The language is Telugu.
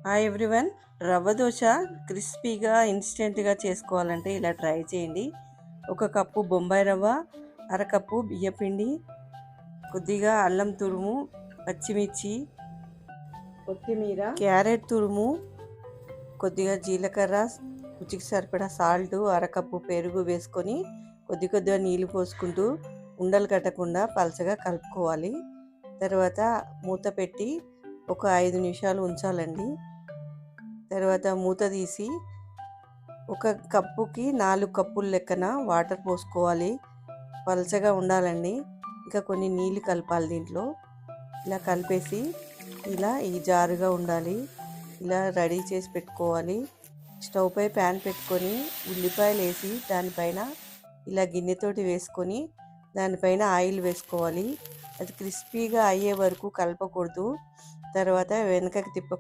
Hi everyone. రవ్వ దోశ క్రిస్పీగా ఇన్స్టెంట్గా చేసుకోవాలంటే ఇలా ట్రై చేయండి. ఒక కప్పు బొంబాయి రవ్వ, అరకప్పు బియ్యపిండి, కొద్దిగా అల్లం తురుము, పచ్చిమిర్చి, కొత్తిమీర, క్యారెట్ తురుము, కొద్దిగా జీలకర్ర, రుచికి సరిపడా సాల్ట్, అరకప్పు పెరుగు వేసుకొని కొద్దిగా నీళ్ళు పోసుకుంటూ ఉండలు కట్టకుండా పలచగా కలుపుకోవాలి. తర్వాత మూత పెట్టి ఒక 5 నిమిషాలు ఉంచాలండి. తర్వాత మూత తీసి ఒక కప్పుకి 4 కప్పుల లెక్కన వాటర్ పోసుకోవాలి. పలచగా ఉండాలండి. ఇంకా కొన్ని నీళ్ళు కలపాలి దీంట్లో. ఇలా కలిపేసి ఈ జారుగా ఉండాలి. ఇలా రెడీ చేసి పెట్టుకోవాలి. స్టవ్ పై ప్యాన్ పెట్టుకొని ఉల్లిపాయలు వేసి దానిపైన ఇలా గిన్నెతోటి వేసుకొని దానిపైన ఆయిల్ వేసుకోవాలి. అది క్రిస్పీగా అయ్యే వరకు కలపకూడదు. తర్వాత వెనకకి